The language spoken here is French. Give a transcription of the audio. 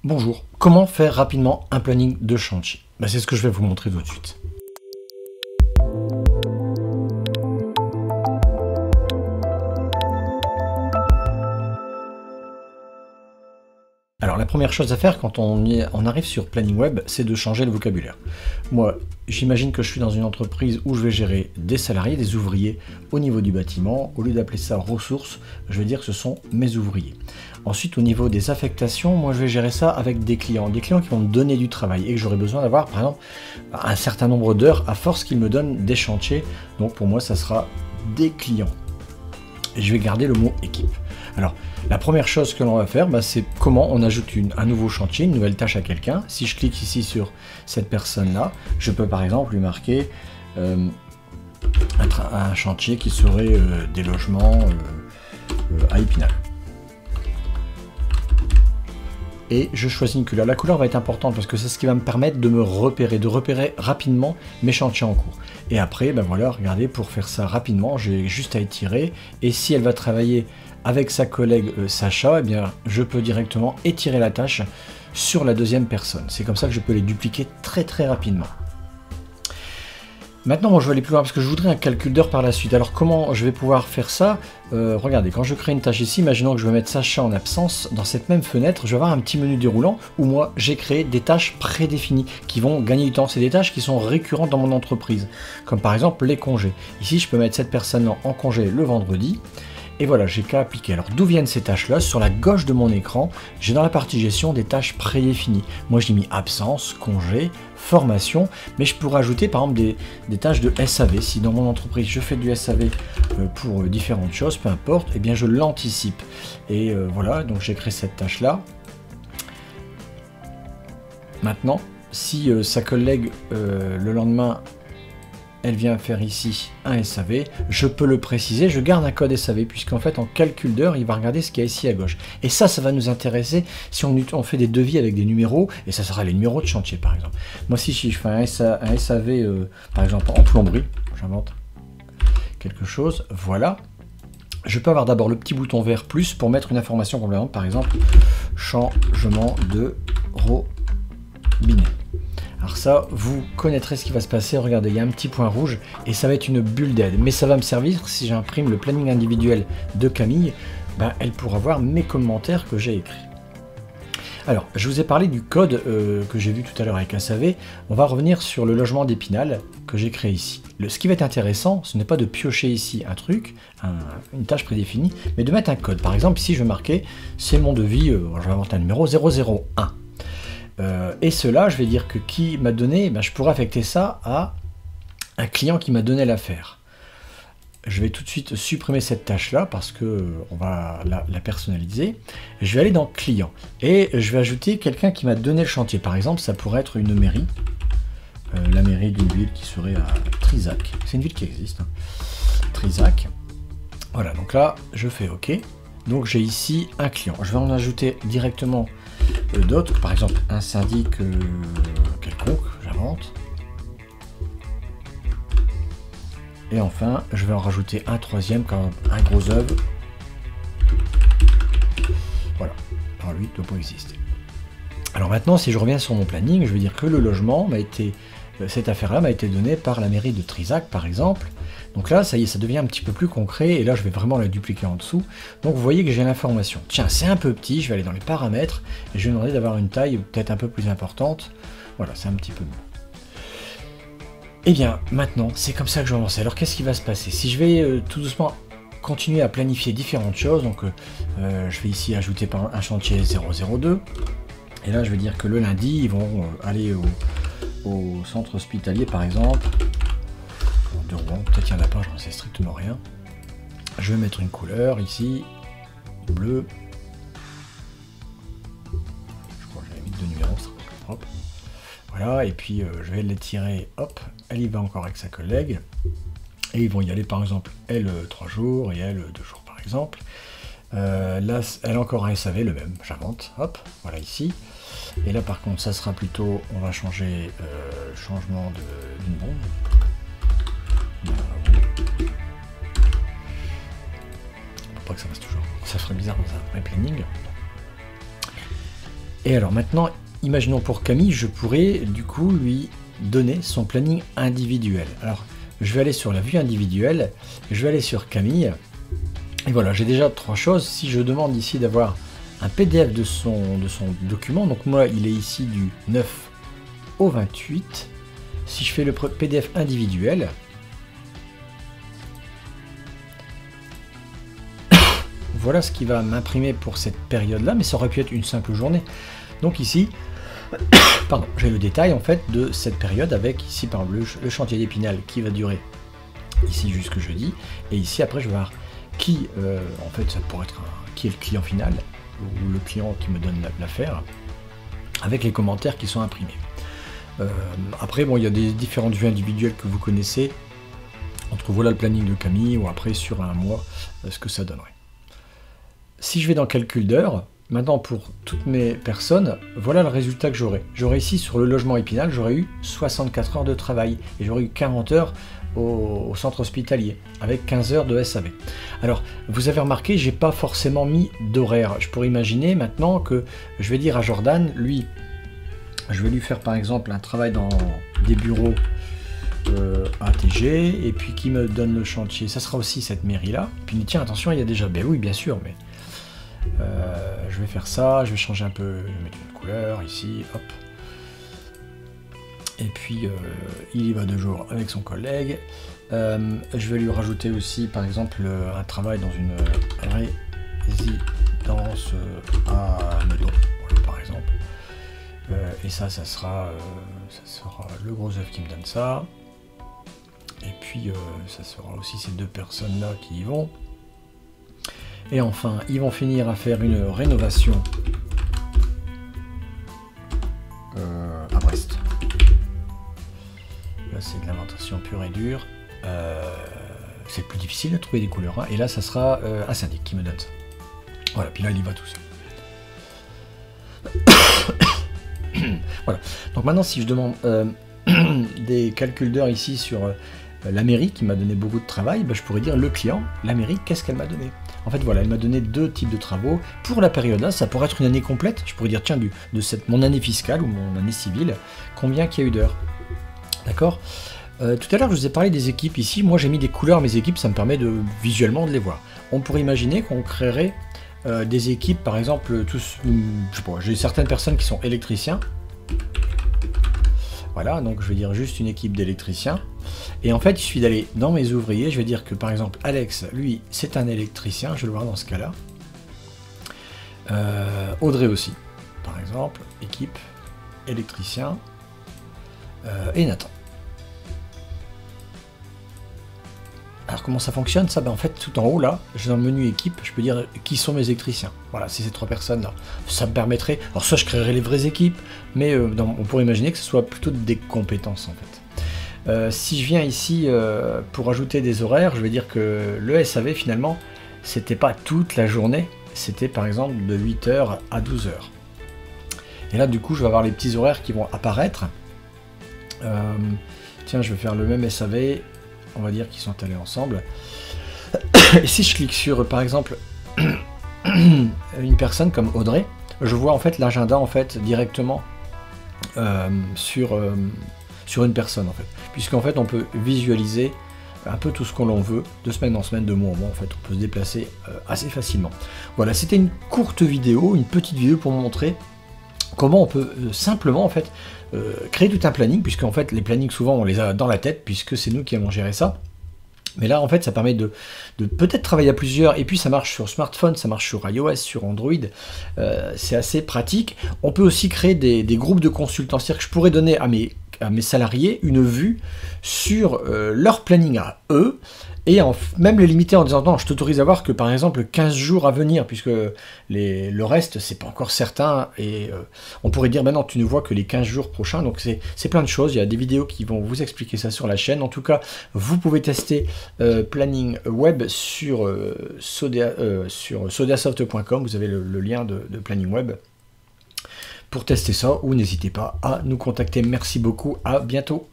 Bonjour, comment faire rapidement un planning de chantier? C'est ce que je vais vous montrer tout de suite. Alors la première chose à faire quand on arrive sur Planning Web, c'est de changer le vocabulaire. Moi, j'imagine que je suis dans une entreprise où je vais gérer des salariés, des ouvriers au niveau du bâtiment. Au lieu d'appeler ça ressources, je vais dire que ce sont mes ouvriers. Ensuite, au niveau des affectations, moi je vais gérer ça avec des clients qui vont me donner du travail et que j'aurai besoin d'avoir par exemple un certain nombre d'heures à force qu'ils me donnent des chantiers. Donc pour moi, ça sera des clients. Et je vais garder le mot équipe. Alors, la première chose que l'on va faire, c'est comment on ajoute un nouveau chantier, une nouvelle tâche à quelqu'un. Si je clique ici sur cette personne-là, je peux par exemple lui marquer un chantier qui serait des logements à Épinal. Et je choisis une couleur. La couleur va être importante parce que c'est ce qui va me permettre de me repérer, de repérer rapidement mes chantiers en cours. Et après, voilà, regardez, pour faire ça rapidement, j'ai juste à étirer. Et si elle va travailler avec sa collègue Sacha, je peux directement étirer la tâche sur la deuxième personne. C'est comme ça que je peux les dupliquer très rapidement. Maintenant, moi, je vais aller plus loin parce que je voudrais un calcul d'heures par la suite. Alors, comment je vais pouvoir faire ça? Regardez, quand je crée une tâche ici, imaginons que je vais mettre Sacha en absence. Dans cette même fenêtre, je vais avoir un petit menu déroulant où moi, j'ai créé des tâches prédéfinies qui vont gagner du temps. C'est des tâches qui sont récurrentes dans mon entreprise, comme par exemple les congés. Ici, je peux mettre cette personne en congé le vendredi. Et voilà, j'ai qu'à appliquer. Alors d'où viennent ces tâches-là? Sur la gauche de mon écran, j'ai dans la partie gestion des tâches prédéfinies. Moi j'ai mis absence, congé, formation, mais je pourrais ajouter par exemple des tâches de SAV. Si dans mon entreprise je fais du SAV pour différentes choses, peu importe, je l'anticipe. Et voilà, donc j'ai créé cette tâche-là. Maintenant, si sa collègue le lendemain, elle vient faire ici un SAV, je peux le préciser, je garde un code SAV, puisqu'en fait en calcul d'heure, il va regarder ce qu'il y a ici à gauche. Et ça va nous intéresser si on fait des devis avec des numéros, et ça sera les numéros de chantier par exemple. Moi si je fais un SAV, par exemple en plomberie, j'invente quelque chose, voilà, je peux avoir d'abord le petit bouton vert plus pour mettre une information complémentaire, par exemple, changement de robinet. Alors ça, vous connaîtrez ce qui va se passer. Regardez, il y a un petit point rouge et ça va être une bulle d'aide. Mais ça va me servir si j'imprime le planning individuel de Camille, elle pourra voir mes commentaires que j'ai écrits. Alors, je vous ai parlé du code que j'ai vu tout à l'heure avec SAV. On va revenir sur le logement d'Épinal que j'ai créé ici. Ce qui va être intéressant, ce n'est pas de piocher ici un truc, une tâche prédéfinie, mais de mettre un code. Par exemple, ici, je vais marquer, c'est mon devis, je vais inventer un numéro 001. Et cela, je vais dire que qui m'a donné, je pourrais affecter ça à un client qui m'a donné l'affaire. Je vais tout de suite supprimer cette tâche-là parce que on va la personnaliser. Je vais aller dans client et je vais ajouter quelqu'un qui m'a donné le chantier. Par exemple, ça pourrait être une mairie, la mairie d'une ville qui serait à Trizac. C'est une ville qui existe, hein. Trizac. Voilà, donc là, je fais OK. Donc j'ai ici un client. Je vais en ajouter directement d'autres, par exemple un syndic quelconque, j'invente. Et enfin, je vais en rajouter un troisième, comme un gros œuvre. Voilà, alors lui, il ne doit pas exister. Alors maintenant, si je reviens sur mon planning, je vais dire que le logement m'a été, cette affaire-là m'a été donnée par la mairie de Trizac, par exemple. Donc là, ça y est, ça devient un petit peu plus concret, et là, je vais vraiment la dupliquer en dessous. Donc vous voyez que j'ai l'information. Tiens, c'est un peu petit, je vais aller dans les paramètres, et je vais demander d'avoir une taille peut-être un peu plus importante. Voilà, c'est un petit peu mieux. Et bien, maintenant, c'est comme ça que je vais avancer. Alors, qu'est-ce qui va se passer? Si je vais tout doucement continuer à planifier différentes choses, donc je vais ici ajouter un chantier 002, et là, je vais dire que le lundi, ils vont aller au centre hospitalier, par exemple, de Rouen, peut-être qu'il n'y en a pas, j'en sais strictement rien. Je vais mettre une couleur ici, bleu. Je crois que j'avais mis 2 numéros, ça sera plus propre. Voilà, et puis je vais l'étirer, hop, elle y va encore avec sa collègue. Et ils vont y aller par exemple, elle 3 jours et elle 2 jours par exemple. Là, elle a encore un SAV, le même, j'invente, hop, voilà ici. Et là par contre, ça sera plutôt, on va changer changement d'une bombe. Pas que ça reste toujours, ça ferait bizarre dans un vrai planning. Et alors maintenant, imaginons pour Camille, je pourrais du coup lui donner son planning individuel. Alors, je vais aller sur la vue individuelle, je vais aller sur Camille, et voilà, j'ai déjà 3 choses. Si je demande ici d'avoir un PDF de son document, donc moi il est ici du 9 au 28, si je fais le PDF individuel, voilà ce qui va m'imprimer pour cette période-là, mais ça aurait pu être une simple journée. Donc ici, pardon, j'ai le détail en fait de cette période avec ici par exemple le chantier d'Épinal qui va durer ici jusque jeudi, et ici après je vais voir qui, en fait ça pourrait être qui est le client final, ou le client qui me donne l'affaire, avec les commentaires qui sont imprimés. Après bon, il y a des différentes vues individuelles que vous connaissez, entre voilà le planning de Camille, ou après sur un mois, ce que ça donnerait. Si je vais dans calcul d'heures, maintenant pour toutes mes personnes, voilà le résultat que j'aurai. J'aurai ici sur le logement Épinal, j'aurais eu 64 heures de travail, et j'aurais eu 40 heures au centre hospitalier, avec 15 heures de SAV. Alors, vous avez remarqué, j'ai pas forcément mis d'horaire. Je pourrais imaginer maintenant que je vais dire à Jordan, lui, je vais lui faire par exemple un travail dans des bureaux ATG, et puis qui me donne le chantier. Ça sera aussi cette mairie-là. Puis tiens, attention, il y a déjà... Ben oui, bien sûr, mais... je vais faire ça, je vais changer un peu, je vais mettre une couleur ici, hop. Et puis il y va 2 jours avec son collègue. Je vais lui rajouter aussi par exemple un travail dans une résidence à Meudon, voilà, par exemple. Et ça sera le gros œuf qui me donne ça. Et puis ça sera aussi ces 2 personnes là qui y vont. Et enfin, ils vont finir à faire une rénovation à Brest. Là, c'est de l'inventation pure et dure. C'est plus difficile de trouver des couleurs. Hein. Et là, ça sera un syndic qui me donne ça. Voilà, puis là, il y va tout seul. Voilà. Donc maintenant, si je demande des calculs d'heures ici sur la mairie, qui m'a donné beaucoup de travail, ben, je pourrais dire le client, la mairie, qu'est-ce qu'elle m'a donné? En fait, voilà, elle m'a donné 2 types de travaux. Pour la période-là, ça pourrait être une année complète. Je pourrais dire, tiens, mon année fiscale ou mon année civile, combien qu'il y a eu d'heures. D'accord. Tout à l'heure, je vous ai parlé des équipes ici. Moi, j'ai mis des couleurs à mes équipes, ça me permet visuellement de les voir. On pourrait imaginer qu'on créerait des équipes, par exemple, je sais pas, j'ai certaines personnes qui sont électriciens. Voilà, donc je vais dire juste une équipe d'électriciens. Et en fait, il suffit d'aller dans mes ouvriers. Je vais dire que, par exemple, Alex, lui, c'est un électricien. Je vais le voir dans ce cas-là. Audrey aussi, par exemple, équipe, électricien. Et Nathan. Alors comment ça fonctionne ça? Ben, en fait tout en haut là, j'ai dans le menu équipe, je peux dire qui sont mes électriciens. Voilà, c'est ces 3 personnes là. Ça me permettrait, alors soit je créerais les vraies équipes, mais on pourrait imaginer que ce soit plutôt des compétences en fait. Si je viens ici pour ajouter des horaires, je vais dire que le SAV finalement, c'était pas toute la journée, c'était par exemple de 8h à 12h. Et là du coup je vais avoir les petits horaires qui vont apparaître. Tiens, je vais faire le même SAV, on va dire qu'ils sont allés ensemble. Et si je clique sur, par exemple, une personne comme Audrey, je vois en fait l'agenda en fait directement sur une personne en fait, puisqu'en fait on peut visualiser un peu tout ce qu'on veut, de semaine en semaine, de mois en mois, en fait on peut se déplacer assez facilement. Voilà, c'était une courte vidéo, une petite vidéo pour vous montrer comment on peut simplement en fait créer tout un planning, puisque en fait les plannings souvent on les a dans la tête, puisque c'est nous qui allons gérer ça. Mais là en fait ça permet de peut-être travailler à plusieurs, et puis ça marche sur smartphone, ça marche sur iOS, sur Android, c'est assez pratique. On peut aussi créer des groupes de consultants, c'est-à-dire que je pourrais donner à mes salariés une vue sur leur planning à eux, et même les limiter en disant non, je t'autorise à voir que par exemple 15 jours à venir, puisque le reste c'est pas encore certain, et on pourrait dire maintenant tu ne vois que les 15 jours prochains. Donc c'est plein de choses, il y a des vidéos qui vont vous expliquer ça sur la chaîne. En tout cas vous pouvez tester Planning Web sur sodiasoft.com, vous avez le lien de Planning Web pour tester ça, ou n'hésitez pas à nous contacter. Merci beaucoup, à bientôt.